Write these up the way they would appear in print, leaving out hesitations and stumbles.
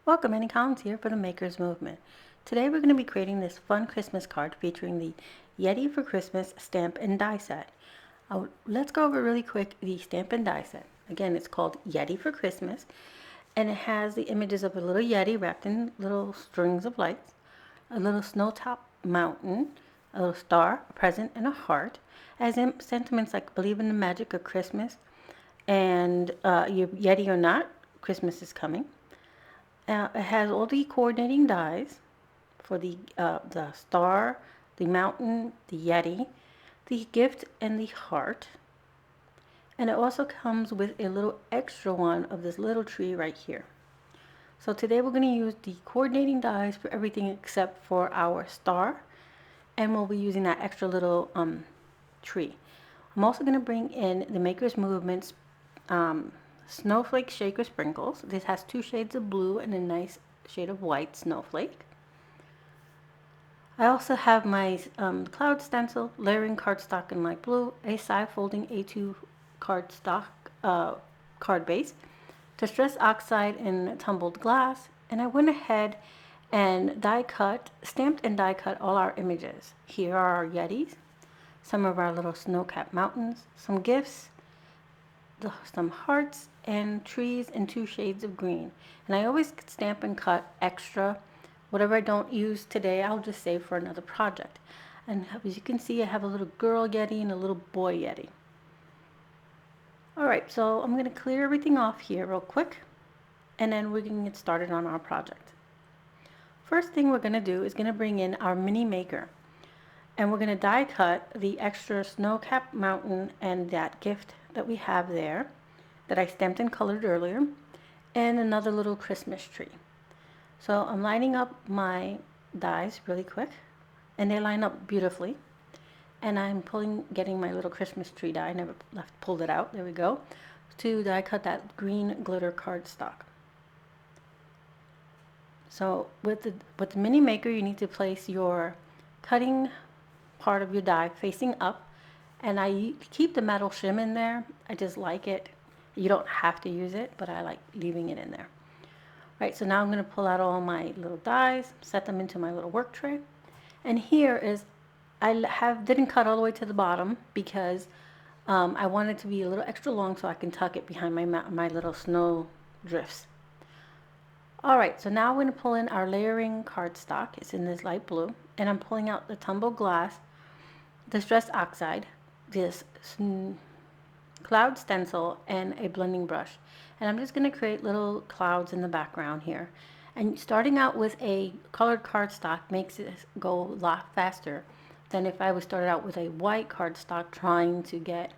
Welcome, Annie Collins here for the Makers Movement. Today we're going to be creating this fun Christmas card featuring the Yeti for Christmas stamp and die set. Let's go over really quick the stamp and die set. Again, it's called Yeti for Christmas, and it has the images of a little Yeti wrapped in little strings of lights, a little snowtop mountain, a little star, a present, and a heart, as in sentiments like believe in the magic of Christmas, and you're Yeti or not, Christmas is coming. It has all the coordinating dies for the star, the mountain, the Yeti, the gift, and the heart. And it also comes with a little extra one of this little tree right here. So today we're going to use the coordinating dies for everything except for our star. And we'll be using that extra little tree. I'm also going to bring in the Maker's Movement's Snowflake Shaker Sprinkles. This has 2 shades of blue and a nice shade of white snowflake. I also have my Cloud Stencil, layering cardstock in light blue, a side folding A2 cardstock card base, distress oxide in tumbled glass, and I went ahead and stamped and die cut all our images. Here are our Yetis, some of our little snow-capped mountains, some gifts, some hearts, and trees in 2 shades of green. And I always stamp and cut extra. Whatever I don't use today, I'll just save for another project. And as you can see, I have a little girl Yeti and a little boy Yeti. Alright, so I'm going to clear everything off here real quick, and then we can get started on our project. First thing we're going to do is going to bring in our mini maker. And we're going to die cut the extra snow-capped mountain and that gift that we have there that I stamped and colored earlier, and another little Christmas tree. So I'm lining up my dies really quick, and they line up beautifully. And I'm getting my little Christmas tree die. I never pulled it out. There we go. To die cut that green glitter cardstock. So with the mini maker, you need to place your cutting part of your die facing up, and I keep the metal shim in there. I just like it. You don't have to use it, but I like leaving it in there. Right, so now I'm going to pull out all my little dies, set them into my little work tray, and here is didn't cut all the way to the bottom because I want it to be a little extra long so I can tuck it behind my little snow drifts. Alright, so now we're going to pull in our layering cardstock. It's in this light blue, and I'm pulling out the tumbled glass, distress oxide, this cloud stencil, and a blending brush. And I'm just going to create little clouds in the background here. And starting out with a colored cardstock makes it go a lot faster than if I was started out with a white cardstock trying to get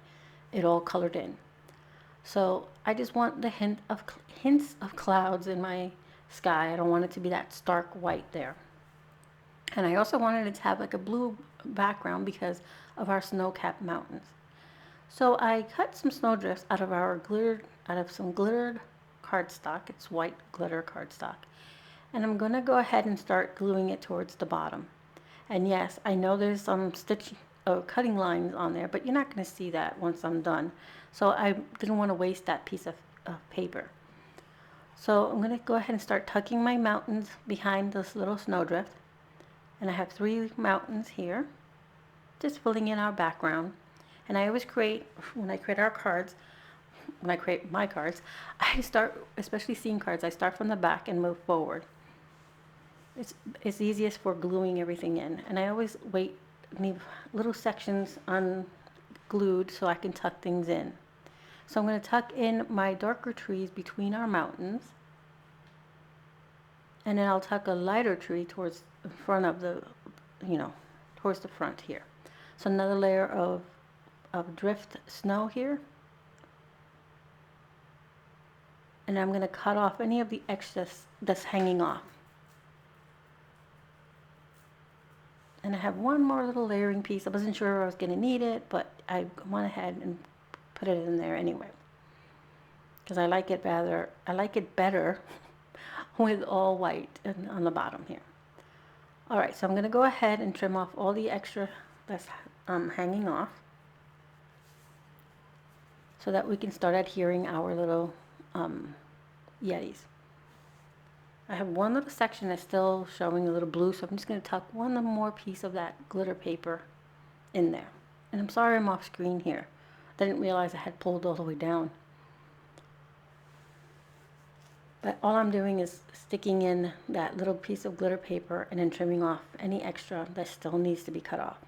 it all colored in. So I just want the hints of clouds in my sky. I don't want it to be that stark white there. And I also wanted it to have like a blue background because of our snow-capped mountains. So I cut some snowdrifts out of some glittered cardstock. It's white glitter cardstock. And I'm going to go ahead and start gluing it towards the bottom. And yes, I know there's some cutting lines on there, but you're not going to see that once I'm done. So I didn't want to waste that piece of paper. So I'm going to go ahead and start tucking my mountains behind this little snowdrift. And I have 3 mountains here, just filling in our background. And I always when I create my cards, I start, especially scene cards, I start from the back and move forward. It's easiest for gluing everything in. And I always leave little sections unglued so I can tuck things in. So I'm going to tuck in my darker trees between our mountains. And then I'll tuck a lighter tree towards the front of towards the front here. So another layer of drift snow here. And I'm going to cut off any of the excess that's hanging off. And I have one more little layering piece. I wasn't sure I was going to need it, but I went ahead and put it in there anyway. Because I like it better with all white on the bottom here. Alright, so I'm going to go ahead and trim off all the extra that's hanging off, so that we can start adhering our little Yetis. I have one little section that's still showing a little blue, so I'm just going to tuck one more piece of that glitter paper in there. And I'm sorry I'm off screen here. I didn't realize I had pulled all the way down. But all I'm doing is sticking in that little piece of glitter paper and then trimming off any extra that still needs to be cut off.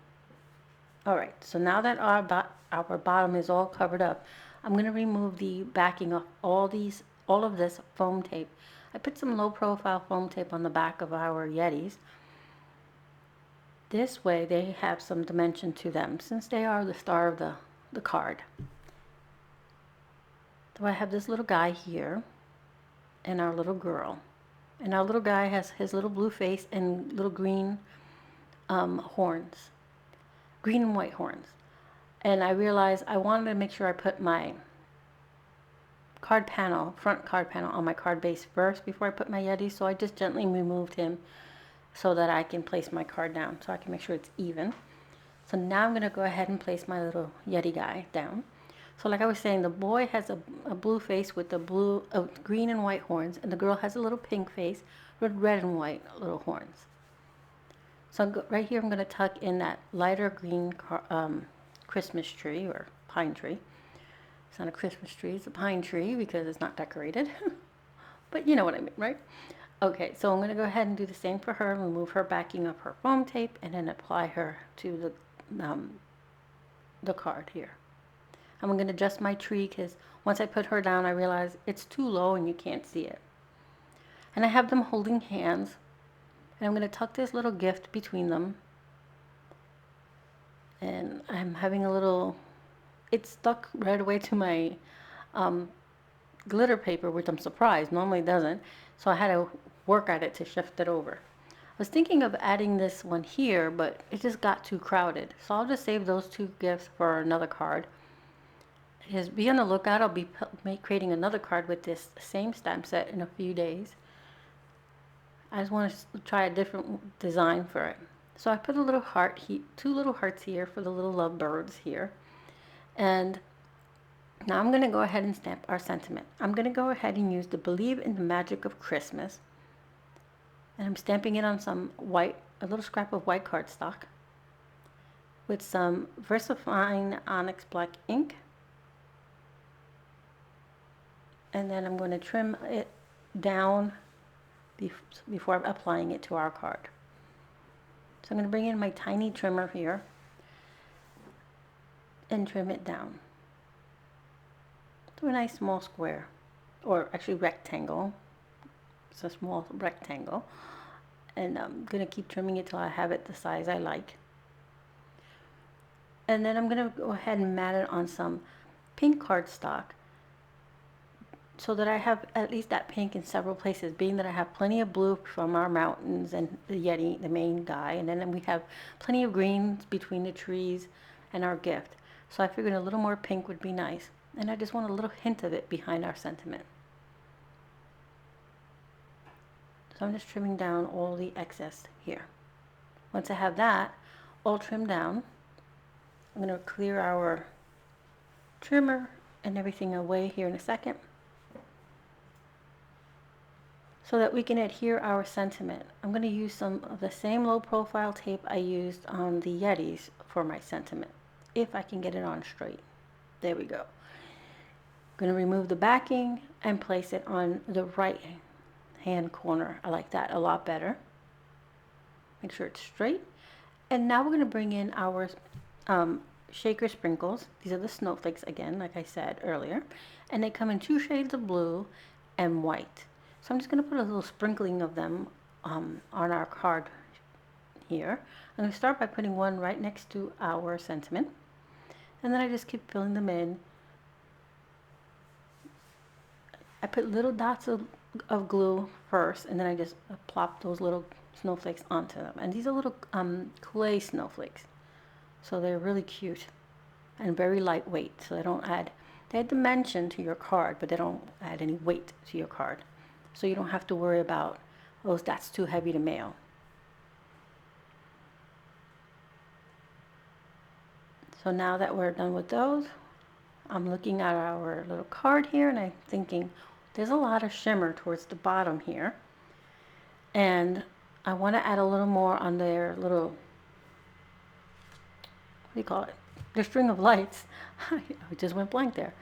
Alright, so now that our bottom is all covered up, I'm going to remove the backing of all of this foam tape. I put some low profile foam tape on the back of our Yetis. This way they have some dimension to them since they are the star of the card. So I have this little guy here and our little girl. And our little guy has his little blue face and little green horns. Green and white horns. And I realized I wanted to make sure I put my front card panel on my card base first before I put my Yeti. So I just gently removed him so that I can place my card down so I can make sure it's even. So now I'm going to go ahead and place my little Yeti guy down. So like I was saying, the boy has a blue face with the green and white horns, and the girl has a little pink face with red and white little horns. So right here I'm going to tuck in that lighter green Christmas tree or pine tree. It's not a Christmas tree, it's a pine tree because it's not decorated. But you know what I mean, right? Okay, so I'm going to go ahead and do the same for her, remove her backing of her foam tape, and then apply her to the card here. I'm going to adjust my tree because once I put her down, I realize it's too low and you can't see it. And I have them holding hands, and I'm going to tuck this little gift between them. And I'm having it stuck right away to my glitter paper, which I'm surprised, normally it doesn't. So I had to work at it to shift it over. I was thinking of adding this one here, but it just got too crowded. So I'll just save those two gifts for another card. Just be on the lookout. I'll be creating another card with this same stamp set in a few days. I just want to try a different design for it. So I put a little heart, two little hearts here for the little lovebirds here. And now I'm going to go ahead and stamp our sentiment. I'm going to go ahead and use the Believe in the Magic of Christmas. And I'm stamping it on a little scrap of white cardstock with some Versafine Onyx black ink. And then I'm going to trim it down before applying it to our card. So I'm going to bring in my tiny trimmer here and trim it down to a nice small square, or actually rectangle. It's a small rectangle. And I'm going to keep trimming it till I have it the size I like. And then I'm going to go ahead and mat it on some pink cardstock so that I have at least that pink in several places, being that I have plenty of blue from our mountains and the Yeti, the main guy, and then we have plenty of greens between the trees and our gift. So I figured a little more pink would be nice, and I just want a little hint of it behind our sentiment. So I'm just trimming down all the excess here. Once I have that all trimmed down, I'm going to clear our trimmer and everything away here in a second, so that we can adhere our sentiment. I'm going to use some of the same low profile tape I used on the Yetis for my sentiment, if I can get it on straight. There we go. I'm going to remove the backing and place it on the right hand corner. I like that a lot better. Make sure it's straight. And now we're going to bring in our shaker sprinkles. These are the Snowflakes again, like I said earlier. And they come in 2 shades of blue and white. So I'm just going to put a little sprinkling of them on our card here. I'm going to start by putting one right next to our sentiment. And then I just keep filling them in. I put little dots of glue first, and then I just plop those little snowflakes onto them. And these are little clay snowflakes. So they're really cute and very lightweight. So they add dimension to your card, but they don't add any weight to your card. So you don't have to worry about, oh, that's too heavy to mail. So now that we're done with those, I'm looking at our little card here and I'm thinking there's a lot of shimmer towards the bottom here. And I want to add a little more on their little, what do you call it? Their string of lights. I just went blank there.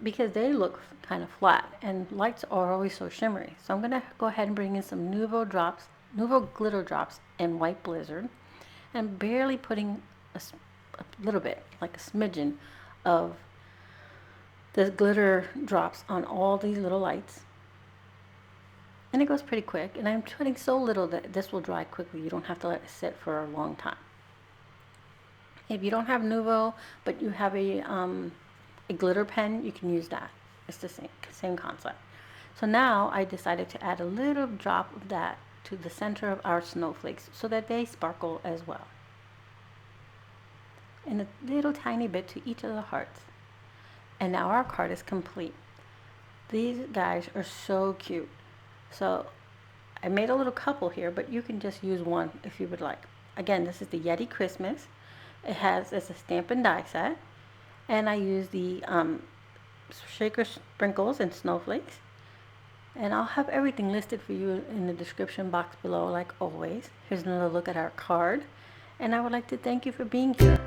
Because they look kind of flat and lights are always so shimmery. So I'm going to go ahead and bring in some Nuvo glitter drops in White Blizzard, and barely putting a little bit, like a smidgen of the glitter drops on all these little lights. And it goes pretty quick, and I'm putting so little that this will dry quickly. You don't have to let it sit for a long time. If you don't have Nuvo, but you have a glitter pen, you can use that. It's the same concept. So now I decided to add a little drop of that to the center of our snowflakes so that they sparkle as well. And a little tiny bit to each of the hearts. And now our card is complete. These guys are so cute. So I made a little couple here, but you can just use one if you would like. Again, this is the Yeti Christmas. It's a stamp and die set. And I use the shaker sprinkles and snowflakes. And I'll have everything listed for you in the description box below, like always. Here's another look at our card. And I would like to thank you for being here.